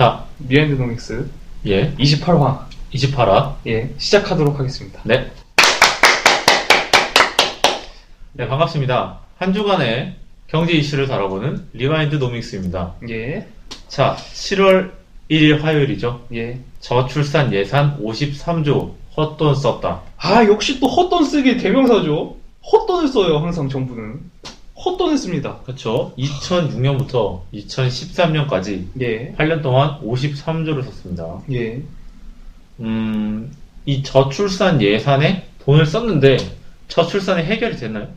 자, 비하인드노믹스 예, 28화 28화. 시작하도록 하겠습니다. 네. 네, 반갑습니다. 한 주간의 경제 이슈를 다뤄보는 리와인드 노믹스입니다. 예, 자, 7월 1일 화요일이죠. 예. 저출산 예산 53조 헛돈 썼다. 아, 역시 또 헛돈 쓰기 대명사죠. 헛돈을 써요, 항상 정부는. 헛돈을 씁니다. 그렇죠. 2006년부터 2013년까지 예, 8년 동안 53조를 썼습니다. 예. 이 저출산 예산에 돈을 썼는데 저출산이 해결이 됐나요?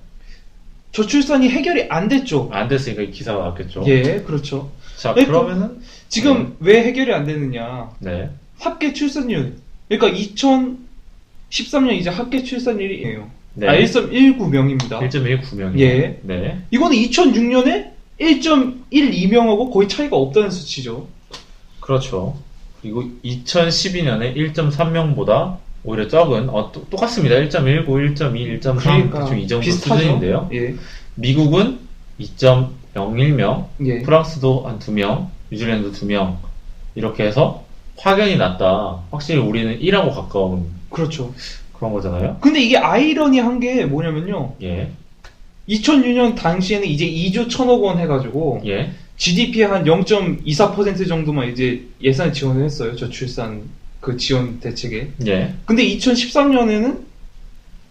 저출산이 해결이 안 됐죠. 안 됐으니까 이 기사가 나왔겠죠. 예, 그렇죠. 자, 네, 그러면은 지금 왜 해결이 안 되느냐. 네. 합계 출산율. 그러니까 2013년 이제 합계 출산율이에요. 네. 1.19명입니다. 1.19명이요. 예. 네. 이거는 2006년에 1.12명하고 거의 차이가 없다는 수치죠. 그렇죠. 그리고 2012년에 1.3명보다 오히려 적은 똑같습니다. 1.19, 1.2, 1.3 그러니까 대충 이 정도 비슷하죠. 수준인데요. 예, 미국은 2.01명, 예. 프랑스도 한 2명, 뉴질랜드 2명 이렇게 해서 확연히 낮다. 확실히 우리는 1하고 가까운 그렇죠. 그런 거잖아요. 근데 이게 아이러니한 게 뭐냐면요. 예, 2006년 당시에는 이제 2조 1천억 원 해가지고 예, GDP의 한 0.24% 정도만 이제 예산 지원을 했어요. 저출산 그 지원 대책에. 예. 근데 2013년에는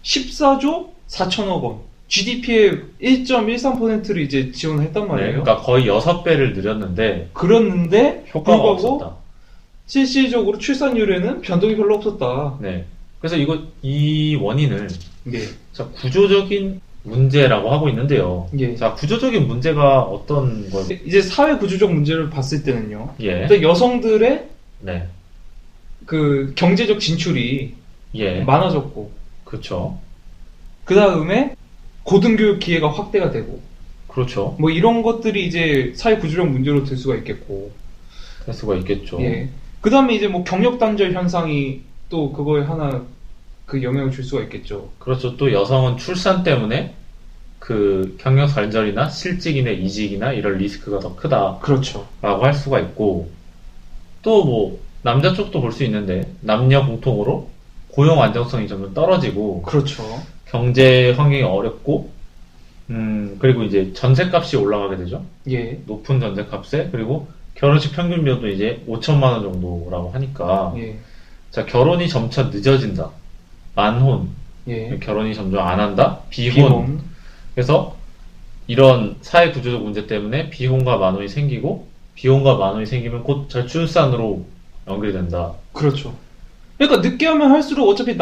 14조 4천억 원. GDP의 1.13%를 이제 지원을 했단 네, 말이에요. 그러니까 거의 6배를 늘렸는데 그랬는데 효과가 불구하고 없었다. 실질적으로 출산율에는 변동이 별로 없었다. 네. 그래서 이 원인을 예. 자, 구조적인 문제라고 하고 있는데요. 예. 자, 구조적인 문제가 어떤 걸? 이제 사회 구조적 문제를 봤을 때는요. 예. 일단 여성들의 네. 그 경제적 진출이 예. 많아졌고, 그렇죠. 그 다음에 고등교육 기회가 확대가 되고, 그렇죠. 뭐 이런 것들이 이제 사회 구조적 문제로 들 수가 있겠고, 할 수가 있겠죠. 예. 그 다음에 이제 뭐 경력 단절 현상이 또 그거에 하나 그 영향을 줄 수가 있겠죠. 그렇죠. 또 여성은 출산 때문에 그 경력 단절이나 실직이나 이직이나 이런 리스크가 더 크다라고 그렇죠. 할 수가 있고, 또 뭐 남자 쪽도 볼 수 있는데 남녀 공통으로 고용 안정성이 점점 떨어지고 그렇죠. 경제 환경이 어렵고, 그리고 이제 전셋값이 올라가게 되죠. 예. 높은 전셋값에, 그리고 결혼식 평균 비용도 이제 5천만 원 정도라고 하니까, 예. 자, 결혼이 점차 늦어진다. 만혼, 예. 결혼이 점점 안 한다. 비혼. 그래서 이런 사회 구조적 문제 때문에 비혼과 만혼이 생기고, 비혼과 만혼이 생기면 곧 저출산으로 연결이 된다. 그렇죠. 그러니까 늦게 하면 할수록 어차피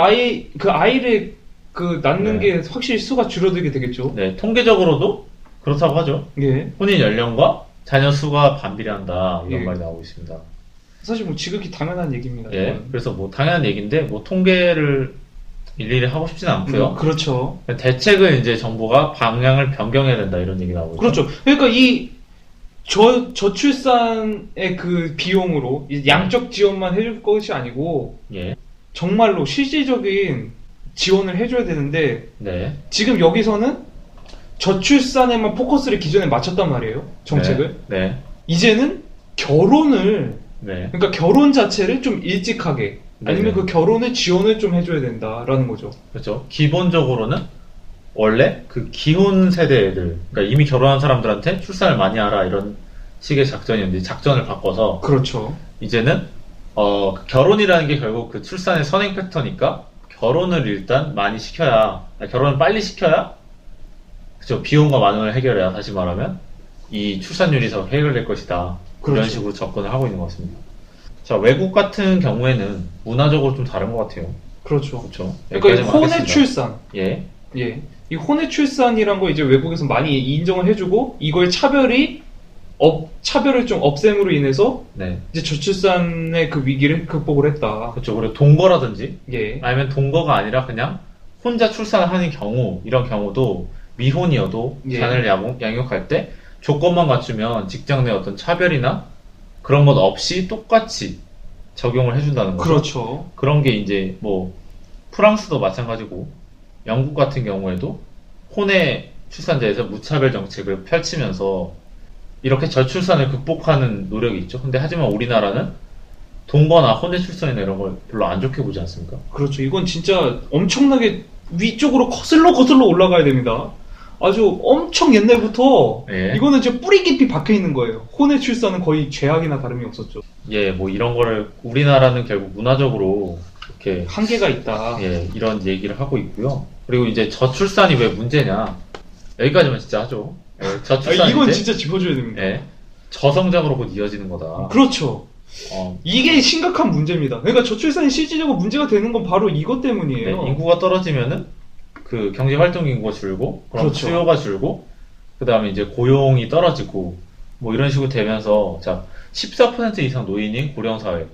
그 아이를 그 낳는 네. 게 확실히 수가 줄어들게 되겠죠. 네, 통계적으로도 그렇다고 하죠. 예. 혼인 연령과 자녀 수가 반비례한다. 이런 예. 말이 나오고 있습니다. 사실 뭐 지극히 당연한 얘기입니다. 예, 이건. 그래서 뭐 당연한 얘기인데 뭐 통계를 일일이 하고 싶지는 않고요. 그렇죠. 대책은 이제 정부가 방향을 변경해야 된다 이런 얘기 나오고 있죠. 그렇죠. 그러니까 이 저출산의 그 비용으로 이 양적 지원만 해줄 것이 아니고 예, 정말로 실질적인 지원을 해줘야 되는데 네, 지금 여기서는 저출산에만 포커스를 기존에 맞췄단 말이에요. 정책을. 네, 이제는 결혼을 네, 그러니까 결혼 자체를 좀 일찍 하게 아니면 네. 그 결혼을 지원을 좀 해줘야 된다라는 거죠. 그렇죠. 기본적으로는 원래 그 기혼 세대 애들, 그러니까 이미 결혼한 사람들한테 출산을 많이 하라 이런 식의 작전이었는데 작전을 바꿔서 그렇죠. 이제는 그 결혼이라는 게 결국 그 출산의 선행 팩터니까 결혼을 일단 많이 시켜야, 결혼을 빨리 시켜야, 그죠, 비용과 만원을 해결해야, 다시 말하면 이 출산율이 더 해결될 것이다. 이런 그렇죠. 식으로 접근을 하고 있는 것 같습니다. 자, 외국 같은 경우에는 문화적으로 좀 다른 것 같아요. 그렇죠. 그렇죠. 그러니까 이 여기까지만 혼의 하겠습니다. 출산, 예, 예, 이 혼의 출산이란 거 이제 외국에서 많이 인정을 해주고 이거의 차별을 좀 없앰으로 인해서 네, 이제 저출산의 그 위기를 극복을 했다. 그렇죠. 그리고 동거라든지 예, 아니면 동거가 아니라 그냥 혼자 출산을 하는 경우, 이런 경우도 미혼이어도 예. 자녀를 양육할 때 조건만 갖추면 직장 내 어떤 차별이나 그런 것 없이 똑같이 적용을 해준다는 거죠. 그렇죠. 그런 게 이제 뭐 프랑스도 마찬가지고 영국 같은 경우에도 혼의 출산자에서 무차별 정책을 펼치면서 이렇게 저출산을 극복하는 노력이 있죠. 근데 하지만 우리나라는 동거나 혼외 출산이나 이런 걸 별로 안 좋게 보지 않습니까? 그렇죠. 이건 진짜 엄청나게 위쪽으로 거슬러 올라가야 됩니다. 아주 엄청 옛날부터 예. 이거는 진짜 뿌리 깊이 박혀 있는 거예요. 혼외 출산은 거의 죄악이나 다름이 없었죠. 예, 뭐 이런 거를 우리나라는 결국 문화적으로 이렇게 한계가 있다. 예, 이런 얘기를 하고 있고요. 그리고 이제 저출산이 왜 문제냐? 여기까지만 진짜 하죠. 예, 저출산이 이건 이제, 진짜 짚어줘야 됩니다. 예, 저성장으로 곧 이어지는 거다. 그렇죠. 어, 이게 심각한 문제입니다. 그러니까 저출산이 실질적으로 문제가 되는 건 바로 이것 네, 때문이에요. 인구가 떨어지면은 그 경제 활동 인구가 줄고, 그럼 그렇죠. 수요가 줄고, 그 다음에 이제 고용이 떨어지고, 뭐 이런 식으로 되면서, 자, 14% 이상 노인인 고령사회,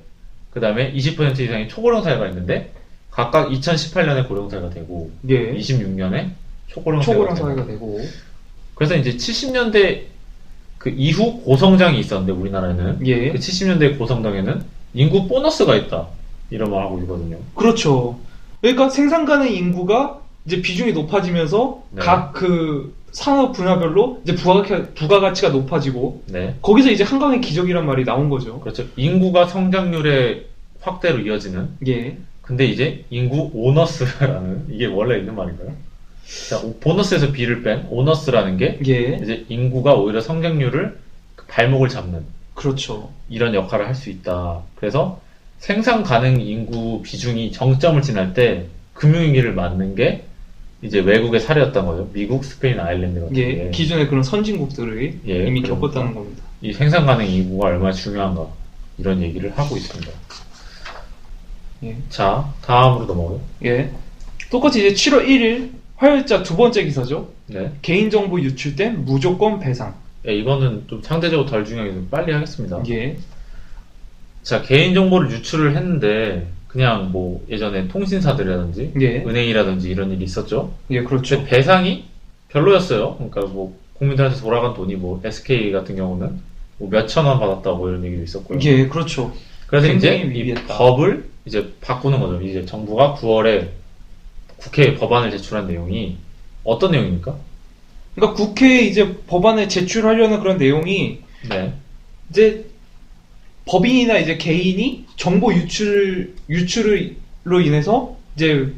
그 다음에 20% 이상의 초고령사회가 있는데, 각각 2018년에 고령사회가 되고, 예. 26년에 초고령 초고령 사회가 사회가 되고. 되고. 그래서 이제 70년대 그 이후 고성장이 있었는데 우리나라에는 예. 그 70년대 고성장에는 인구 보너스가 있다 이런 말 하고 있거든요. 그렇죠. 그러니까 생산 가능 인구가 이제 비중이 높아지면서 네. 각 그 산업 분야별로 이제 부가가치가 높아지고 네, 거기서 이제 한강의 기적이란 말이 나온 거죠. 그렇죠. 인구가 성장률의 확대로 이어지는. 예. 근데 이제 인구 오너스라는 이게 원래 있는 말인가요? 자, 보너스에서 B를 뺀 오너스라는 게 예. 이제 인구가 오히려 성장률을 그 발목을 잡는 그렇죠. 이런 역할을 할 수 있다. 그래서 생산 가능 인구 비중이 정점을 지날 때 금융위기를 맞는 게 이제 외국의 사례였던 거죠. 미국, 스페인, 아일랜드 같은 예. 게. 기존의 그런 선진국들이 예, 이미 그러니까 겪었다는 겁니다. 이 생산 가능 인구가 얼마나 중요한가 이런 얘기를 하고 있습니다. 예. 자, 다음으로 넘어가요. 예. 똑같이 이제 7월 1일 화요일자 두 번째 기사죠. 네. 개인정보 유출 땐 무조건 배상. 예, 이거는 좀 상대적으로 덜 중요해서 빨리 하겠습니다. 예. 자, 개인정보를 유출을 했는데 그냥 뭐 예전에 통신사들이라든지 예. 은행이라든지 이런 일이 있었죠. 예, 그렇죠. 근데 배상이 별로였어요. 그러니까 뭐 국민들한테 돌아간 돈이 뭐 SK 같은 경우는 뭐 몇천 원 받았다고 이런 얘기도 있었고요. 예, 그렇죠. 그래서 이제 굉장히 이 미비했다. 법을 이제 바꾸는 거죠. 이제 정부가 9월에 국회에 법안을 제출한 내용이 어떤 내용입니까? 그러니까 국회에 이제 법안을 제출하려는 그런 내용이 네. 이제 법인이나 이제 개인이 정보 유출로 인해서 이제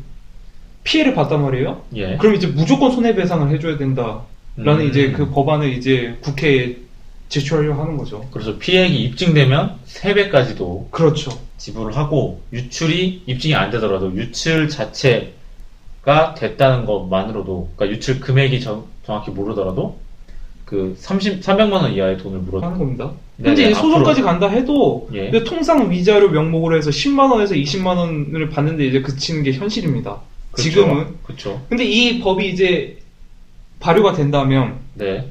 피해를 봤단 말이에요. 예. 그럼 이제 무조건 손해배상을 해줘야 된다라는 이제 그 법안을 이제 국회에 제출하려고 하는 거죠. 그래서 피해액이 입증되면 3배까지도 그렇죠. 지불을 하고 유출이 입증이 안 되더라도 유출 자체가 됐다는 것만으로도 그러니까 유출 금액이 정확히 모르더라도 그 300만 원 이하의 돈을 물어 하는 겁니다. 네, 근데 네, 이제 소송까지 앞으로. 간다 해도 예. 근데 통상 위자료 명목으로 해서 10만 원에서 20만 원을 받는데 이제 그치는 게 현실입니다. 지금은. 그렇죠. 근데 이 법이 이제 발효가 된다면 네.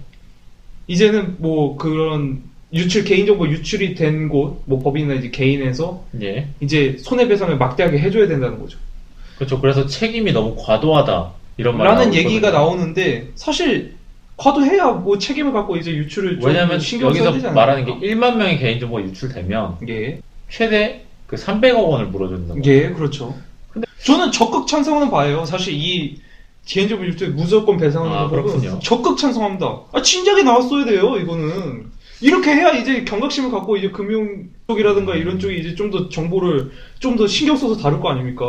이제는 뭐 그런 개인정보 유출이 된 곳, 뭐 법인이나 이제 개인에서 예. 이제 손해배상을 막대하게 해줘야 된다는 거죠. 그렇죠. 그래서 책임이 너무 과도하다 이런 말이 라는 나오고 얘기가 있거든요. 나오는데 사실 과도해야 뭐 책임을 갖고 이제 유출을 좀 왜냐하면 신경 써야 되지 여기서 않을까? 말하는 게 1만 명의 개인정보가 유출되면 예, 최대 그 300억 원을 물어준다고. 예, 그렇죠. 근데 저는 적극 찬성하는 바예요. 사실 이 개인정보 유출 무조건 배상하는 아, 거는 그렇군요. 적극 찬성합니다. 아, 진작에 나왔어야 돼요. 이거는 이렇게 해야 이제 경각심을 갖고 이제 금융 쪽이라든가 이런 쪽이 이제 좀 더 정보를 좀 더 신경 써서 다룰 거 아닙니까?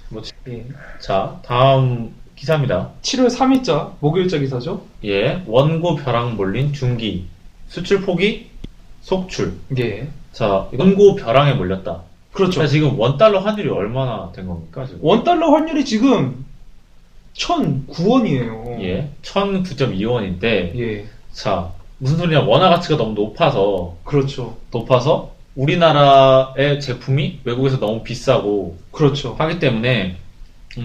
뭐, 예. 자, 다음 기사입니다. 7월 3일자 목요일자 기사죠. 예, 원고 벼락 몰린 중기 수출 포기 속출. 예. 자, 원고 벼락에 몰렸다. 그렇죠. 자, 지금 원달러 환율이 얼마나 된 겁니까 지금? 원달러 환율이 지금 1,009원이에요. 예, 1,009.2원인데 예. 자, 무슨 소리냐? 원화 가치가 너무 높아서 그렇죠. 우리나라의 제품이 외국에서 너무 비싸고 그렇죠. 하기 때문에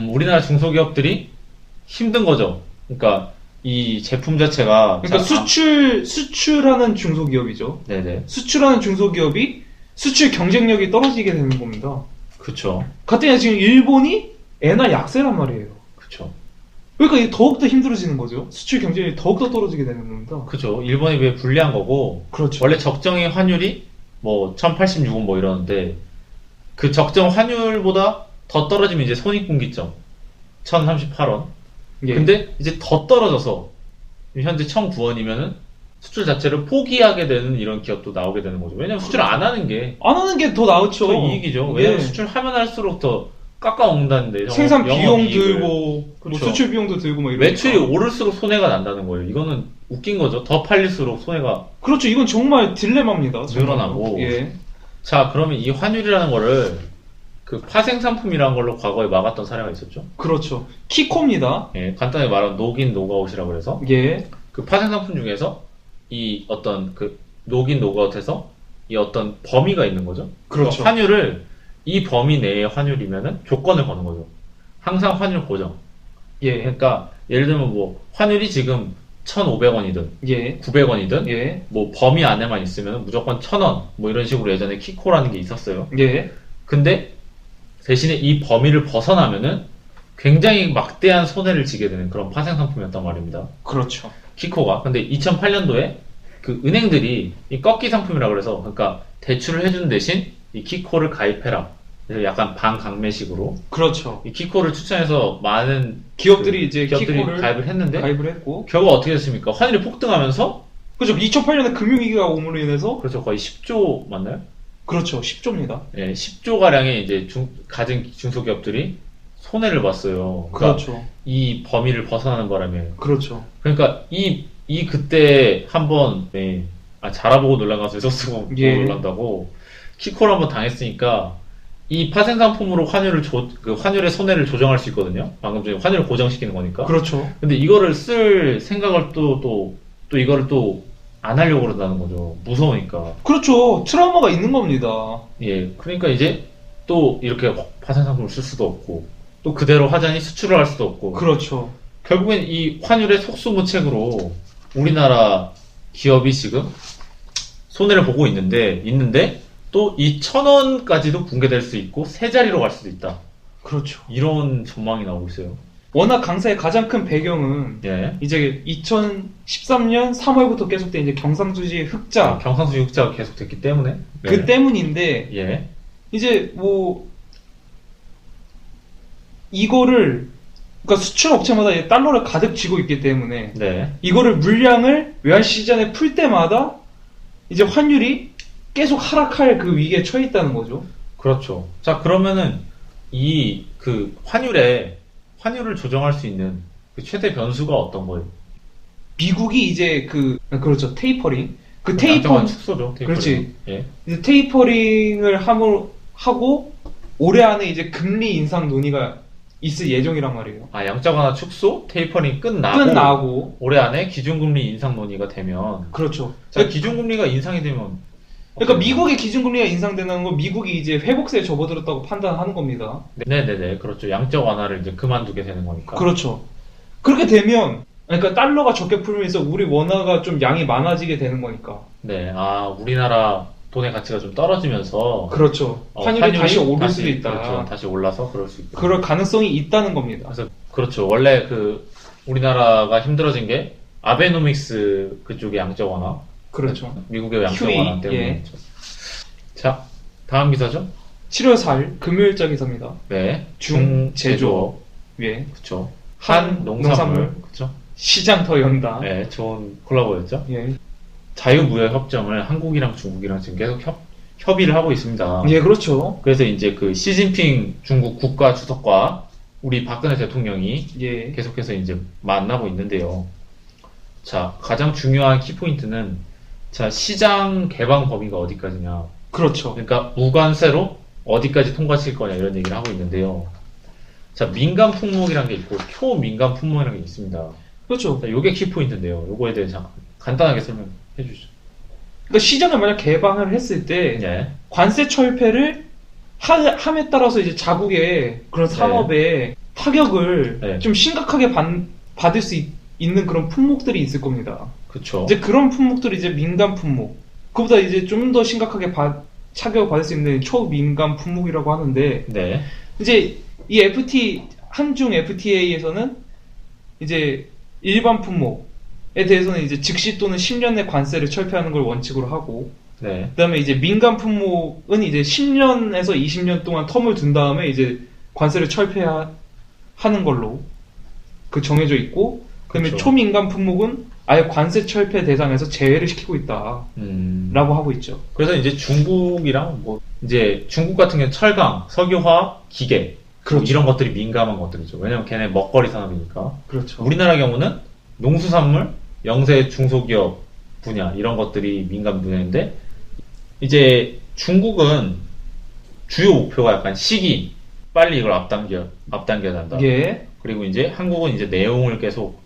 우리나라 중소기업들이 힘든 거죠. 그러니까 이 제품 자체가 그러니까 수출하는 중소기업이죠. 네네, 수출하는 중소기업이 수출 경쟁력이 떨어지게 되는 겁니다. 그쵸, 같은 지금 일본이 엔화 약세란 말이에요. 그쵸, 그러니까 이게 더욱더 힘들어지는 거죠. 수출 경쟁력이 더욱더 떨어지게 되는 겁니다. 그쵸. 일본에 비해 불리한 거고 그렇죠. 원래 적정의 환율이 뭐 1086원 뭐 이러는데 그 적정 환율보다 더 떨어지면 이제 손익분기점 1038원. 예. 근데 이제 더 떨어져서 현재 1009원이면은 수출 자체를 포기하게 되는 이런 기업도 나오게 되는 거죠. 왜냐면 수출 안 하는 게 안 하는 게 더 나았죠. 더 이익이죠. 예. 왜냐면 수출하면 할수록 더 깎아먹는다는데 생산 비용 영업이익을. 들고 뭐 그렇죠. 수출 비용도 들고 막 이러니까. 매출이 오를수록 손해가 난다는 거예요. 이거는 웃긴 거죠. 더 팔릴수록 손해가. 그렇죠. 이건 정말 딜레마입니다. 정말로. 늘어나고. 예. 자, 그러면 이 환율이라는 거를 그 파생 상품이라는 걸로 과거에 막았던 사례가 있었죠. 그렇죠. 키코입니다. 예, 간단히 말하면 녹인 노가웃이라고 그래서 예. 그 파생 상품 중에서 이 어떤 그 녹인 노가웃에서 이 어떤 범위가 있는 거죠. 그렇죠. 환율을 이 범위 내의 환율이면은 조건을 거는 거죠. 항상 환율 고정. 예. 그러니까 예를 들면 뭐 환율이 지금 1,500원이든 예. 900원이든 예. 뭐 범위 안에만 있으면 무조건 1,000원 뭐 이런 식으로 예전에 키코라는 게 있었어요. 예. 근데 대신에 이 범위를 벗어나면은 굉장히 막대한 손해를 지게 되는 그런 파생 상품이었단 말입니다. 그렇죠. 키코가. 근데 2008년도에 그 은행들이 이 꺾기 상품이라고 그래서 그러니까 대출을 해주는 대신 이 키코를 가입해라. 그래서 약간 반강매식으로 그렇죠. 이 키코를 추천해서 많은 기업들이 이제 기업들이 키코를 가입을 했는데 가입을 했고. 결과 어떻게 됐습니까? 환율이 폭등하면서 그렇죠. 2008년에 금융위기가 오므로 인해서 그렇죠. 거의 10조 맞나요? 그렇죠. 10조입니다. 예, 10조 가량의 이제 가진 중소기업들이 손해를 봤어요. 그러니까 그렇죠. 이 범위를 벗어나는 바람에. 그렇죠. 그러니까 이 그때 한번 네, 자라보고 놀란 가서 에서스 보고 예. 놀란다고 키코를 한번 당했으니까 이 파생 상품으로 환율의 손해를 조정할 수 있거든요. 방금 전에 환율을 고정시키는 거니까. 그렇죠. 근데 이거를 쓸 생각을 또 이거를 또 안 하려고 그런다는 거죠. 무서우니까. 그렇죠. 트라우마가 있는 겁니다. 예, 그러니까 이제 또 이렇게 파생 상품을 쓸 수도 없고 또 그대로 하자니 수출을 할 수도 없고 그렇죠. 결국엔 이 환율의 속수무책으로 우리나라 기업이 지금 손해를 보고 있는데 또 이 1,000원까지도 붕괴될 수 있고 세 자리로 갈 수도 있다. 그렇죠. 이런 전망이 나오고 있어요. 워낙 강세의 가장 큰 배경은 예. 이제 2013년 3월부터 계속된 이제 경상수지 흑자 경상수지 흑자가 계속됐기 때문에 네. 그 때문인데 예. 이제 뭐 이거를 그러니까 수출 업체마다 이제 달러를 가득 쥐고 있기 때문에 네. 이거를 물량을 외환 시장에 풀 때마다 이제 환율이 계속 하락할 그 위기에 처해 있다는 거죠. 그렇죠. 자, 그러면은 이 그 환율을 조정할 수 있는 그 최대 변수가 어떤 거예요? 미국이 이제 그렇죠. 테이퍼링. 그 양정한 축소죠. 테이퍼링. 그렇지. 예. 이제 테이퍼링을 하고 올해 안에 이제 금리 인상 논의가 있을 예정이란 말이에요. 양적 완화 축소, 테이퍼링 끝나고 올해 안에 기준금리 인상 논의가 되면 그렇죠. 자, 기준금리가 인상이 되면 그러니까 미국의 기준금리가 인상되는 건 미국이 이제 회복세에 접어들었다고 판단하는 겁니다. 네네네, 그렇죠. 양적 완화를 이제 그만두게 되는 거니까. 그렇죠. 그렇게 되면 그러니까 달러가 적게 풀면서 우리 원화가 좀 양이 많아지게 되는 거니까. 네, 우리나라 돈의 가치가 좀 떨어지면서 그렇죠. 환율이 다시 오를 수도 있다. 그렇죠. 다시 올라서 그럴 수 있고. 그럴 가능성이 있다는 겁니다. 그래서 그렇죠. 원래 우리나라가 힘들어진 게 아베노믹스 그쪽의 양적 완화. 그렇죠. 미국의 양적 QE, 완화 때문에. 예. 그렇죠. 자, 다음 기사죠? 7월 4일 금요일자 기사입니다. 네. 중제조업. 예. 그렇죠. 한농산물. 한농산물. 그렇죠. 시장 더 연다. 네, 좋은 콜라보였죠. 예. 자유무역 협정을 한국이랑 중국이랑 지금 계속 협의를 하고 있습니다. 예, 그렇죠. 그래서 이제 그 시진핑 중국 국가 주석과 우리 박근혜 대통령이 예. 계속해서 이제 만나고 있는데요. 자, 가장 중요한 키포인트는 자, 시장 개방 범위가 어디까지냐. 그렇죠. 그러니까 무관세로 어디까지 통과시킬 거냐 이런 얘기를 하고 있는데요. 자, 민간 품목이라는 게 있고 초민간 품목이라는 게 있습니다. 그렇죠. 자, 요게 키포인트인데요. 요거에 대해 간단하게 설명해 주시죠. 그러니까 시장을 만약 개방을 했을 때 예. 관세 철폐를 함에 따라서 이제 자국의 그런 산업에 타격을 네. 좀 심각하게 받을 수 있는 그런 품목들이 있을 겁니다. 그쵸. 이제 그런 품목들이 이제 민간 품목, 그보다 이제 좀 더 심각하게 타격을 받을 수 있는 초민간 품목이라고 하는데, 네. 이제 이 한중 FTA에서는 이제 일반 품목에 대해서는 이제 즉시 또는 10년 내 관세를 철폐하는 걸 원칙으로 하고, 네. 그다음에 이제 민간 품목은 이제 10년에서 20년 동안 텀을 둔 다음에 이제 관세를 철폐하는 걸로 정해져 있고, 그다음에 그렇죠. 초민간 품목은 아예 관세 철폐 대상에서 제외를 시키고 있다라고 하고 있죠. 그래서 이제 중국이랑 뭐 이제 중국 같은 경우는 철강, 석유화학, 기계 그렇죠. 뭐 이런 것들이 민감한 것들이죠. 왜냐면 걔네 먹거리 산업이니까. 그렇죠. 우리나라 경우는 농수산물, 영세 중소기업 분야 이런 것들이 민감 분야인데 이제 중국은 주요 목표가 약간 시기, 빨리 이걸 앞당겨야 한다. 예. 그리고 이제 한국은 이제 내용을 계속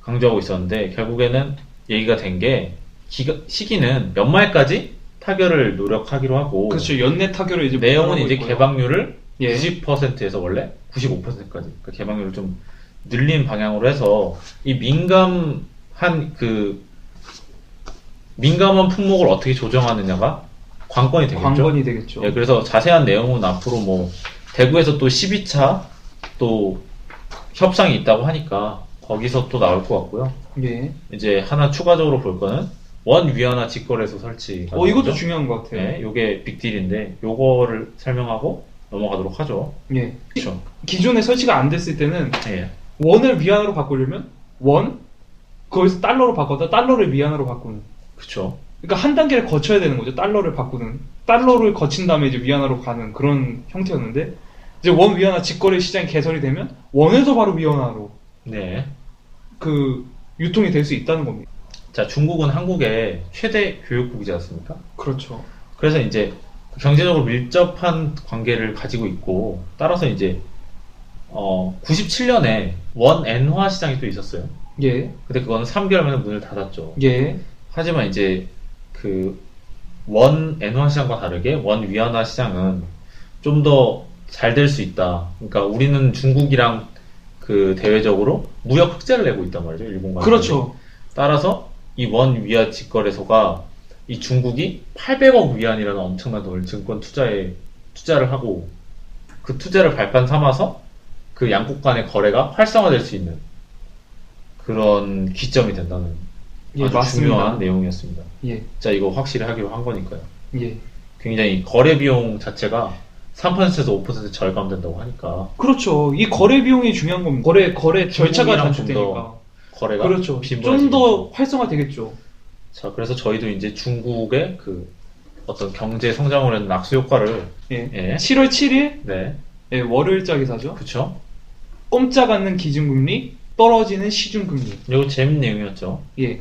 강조하고 있었는데 결국에는 얘기가 된 게 시기는 연말까지 타결을 노력하기로 하고 그렇죠. 연내 타결을 이제 내용은 목표로 이제 있고요. 개방률을 예. 90%에서 원래 95%까지 그러니까 개방률을 좀 늘린 방향으로 해서 이 민감한 품목을 어떻게 조정하느냐가 관건이 되겠죠. 관건이 되겠죠. 예, 그래서 자세한 내용은 앞으로 뭐 대구에서 또 12차 또 협상이 있다고 하니까 거기서 또 나올 것 같고요. 예. 이제 하나 추가적으로 볼 거는 원 위안화 직거래소 설치. 이것도 중요한 것 같아요. 네, 요게 빅딜인데 요거를 설명하고 넘어가도록 하죠. 예. 그렇죠. 기존에 설치가 안 됐을 때는 예. 원을 위안으로 바꾸려면 원 거기서 달러로 바꿔다 달러를 위안으로 바꾸는. 그렇죠. 그러니까 한 단계를 거쳐야 되는 거죠. 달러를 바꾸는. 달러를 거친 다음에 이제 위안화로 가는 그런 형태였는데 이제 원 위안화 직거래 시장이 개설이 되면 원에서 바로 위안화로 네. 유통이 될 수 있다는 겁니다. 자, 중국은 한국의 최대 교육국이지 않습니까? 그렇죠. 그래서 이제 경제적으로 밀접한 관계를 가지고 있고 따라서 이제 97년에 원 엔화 시장이 또 있었어요. 예. 근데 그거는 3개월 만에 문을 닫았죠. 예. 하지만 이제 원 엔화 시장과 다르게 원 위안화 시장은 좀 더 잘 될 수 있다. 그러니까 우리는 중국이랑 대외적으로 무역 흑자를 내고 있단 말이죠. 일본과. 그렇죠. 따라서 이 원 위안 직거래소가 이 중국이 800억 위안이라는 엄청난 돈을 증권 투자를 하고 그 투자를 발판 삼아서 그 양국 간의 거래가 활성화될 수 있는 그런 기점이 된다는 예, 아주 맞습니다. 중요한 내용이었습니다. 예. 자, 이거 확실히 하기로 한 거니까요. 예. 굉장히 거래 비용 자체가 3%에서 5% 절감된다고 하니까 그렇죠. 이 거래 비용이 중요한 겁니다. 거래 절차가 중국이랑 단축되니까. 거래가 그렇죠. 빈번해지겠죠. 좀 더 활성화 되겠죠. 자, 그래서 저희도 이제 중국의 어떤 경제 성장을 하는 낙수 효과를 예. 예. 7월 7일 네, 예, 월요일자 기사죠. 그쵸? 꼼짝 않는 기준금리, 떨어지는 시중금리. 이거 재밌는 내용이었죠. 예.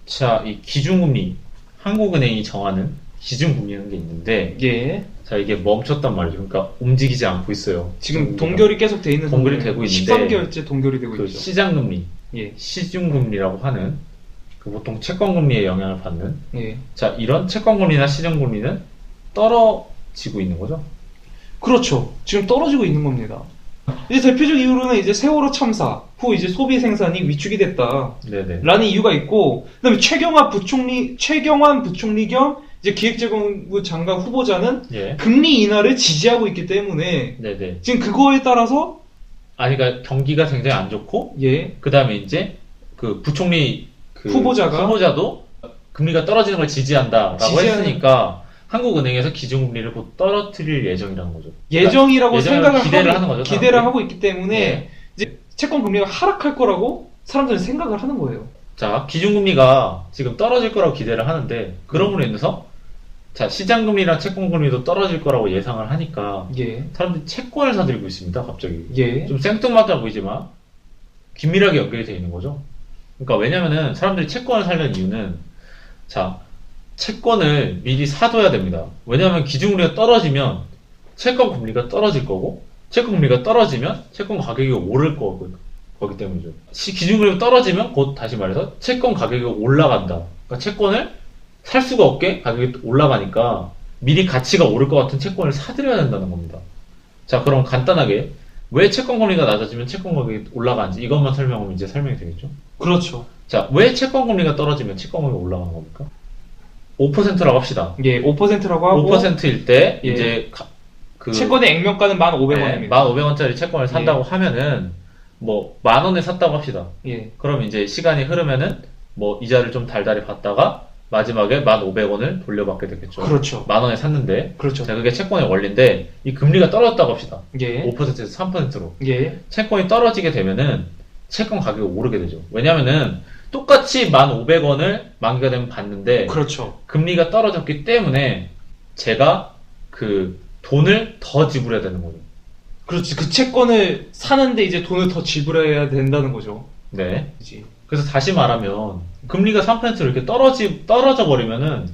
자, 이 기준금리, 한국은행이 정하는 기준금리라는 게 있는데, 예. 자, 이게 멈췄단 말이죠. 그러니까 움직이지 않고 있어요. 지금 동결이 계속 돼 있는 동결이 상황이에요. 되고 있는데 13개월째 동결이 되고 그 있죠. 시장금리, 예. 시중금리라고 하는 보통 채권금리에 영향을 받는 예. 자, 이런 채권금리나 시중금리는 떨어지고 있는 거죠. 그렇죠. 지금 떨어지고 있는 겁니다. 이제 대표적 이유로는 이제 세월호 참사 후 이제 소비 생산이 위축이 됐다. 네네. 라는 이유가 있고, 그다음에 최경환 부총리 겸 이제 기획재정부 장관 후보자는 예. 금리 인하를 지지하고 있기 때문에 네네. 지금 그거에 따라서 그러니까 경기가 굉장히 안 좋고, 예. 그 다음에 이제 부총리 후보자도 금리가 떨어지는 걸 지지한다라고 했으니까 한국은행에서 기준금리를 곧 떨어뜨릴 예정이라는 거죠. 예정이라고 생각을 기대를 하는 거죠. 기대를 사람들이. 하고 있기 때문에 네. 이제 채권 금리가 하락할 거라고 사람들은 생각을 하는 거예요. 자, 기준금리가 지금 떨어질 거라고 기대를 하는데 그럼으로 인해서 자, 시장금리랑 채권금리도 떨어질 거라고 예상을 하니까 예. 사람들이 채권을 사들고 있습니다. 갑자기. 예. 좀 생뚱맞아 보이지만 긴밀하게 연결이 되어 있는 거죠. 그러니까 왜냐면은 사람들이 채권을 사려는 이유는 자, 채권을 미리 사둬야 됩니다. 왜냐하면 기준금리가 떨어지면 채권 금리가 떨어질 거고 채권 금리가 떨어지면 채권 가격이 오를 거기 때문이죠. 기준금리가 떨어지면 곧 다시 말해서 채권 가격이 올라간다. 그러니까 채권을 살 수가 없게 가격이 올라가니까 미리 가치가 오를 것 같은 채권을 사들여야 된다는 겁니다. 자, 그럼 간단하게 왜 채권 금리가 낮아지면 채권 가격이 올라가는지 이것만 설명하면 이제 설명이 되겠죠? 그렇죠. 자, 왜 채권 금리가 떨어지면 채권 가격이 올라가는 겁니까? 5%라고 합시다. 예, 5%라고 하고 5%일 때 예. 이제 채권의 액면가는 1,500원입니다. 1,500원짜리 채권을 산다고 하면은 뭐 10,000원에 샀다고 합시다. 예. 그럼 이제 시간이 흐르면은 뭐 이자를 좀 달달이 받다가 마지막에 1,500원을 돌려받게 되겠죠. 그렇죠. 10,000원에 샀는데 그렇죠. 자, 그게 채권의 원리인데 이 금리가 떨어졌다고 합시다. 예. 5%에서 3%로. 예. 채권이 떨어지게 되면은 채권 가격이 오르게 되죠. 왜냐면은 똑같이 1,500원을 만기가 되면 받는데 그렇죠. 금리가 떨어졌기 때문에 제가 그 돈을 더 지불해야 되는 거죠. 그렇지. 그 채권을 사는데 이제 돈을 더 지불해야 된다는 거죠. 네. 그지. 그래서 다시 말하면 금리가 3%로 이렇게 떨어져 버리면은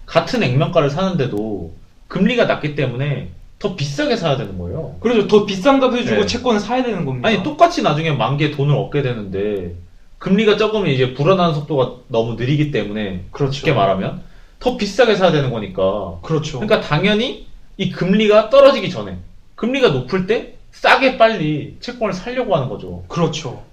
같은 액면가를 사는데도 금리가 낮기 때문에 더 비싸게 사야 되는 거예요. 그렇죠. 더 비싼 값을 주고 네. 채권을 사야 되는 겁니다. 아니 똑같이 나중에 만기에 돈을 얻게 되는데 금리가 적으면 이제 불어나는 속도가 너무 느리기 때문에 그렇죠. 쉽게 말하면 더 비싸게 사야 되는 거니까. 그렇죠. 그러니까 당연히 이 금리가 떨어지기 전에 금리가 높을 때 싸게 빨리 채권을 사려고 하는 거죠. 그렇죠.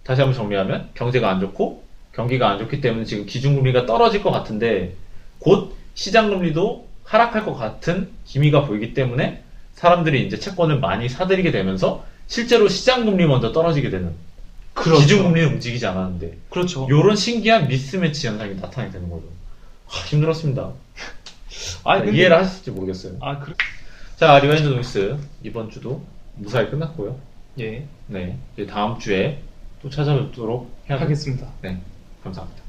다시 한번 정리하면 경제가 안 좋고 경기가 안 좋기 때문에 지금 기준금리가 떨어질 것 같은데 곧 시장금리도 하락할 것 같은 기미가 보이기 때문에 사람들이 이제 채권을 많이 사들이게 되면서 실제로 시장금리 먼저 떨어지게 되는, 그렇죠. 기준금리는 움직이지 않았는데 그렇죠. 이런 신기한 미스매치 현상이 나타나게 되는 거죠. 힘들었습니다. 아, 근데- 이해를 하실지 모르겠어요. 아, 그래. 자, 리와인드 노이스 이번 주도 무사히 끝났고요. 예. 네, 이제 다음 주에 또 찾아뵙도록 해야 하겠습니다. 네, 감사합니다.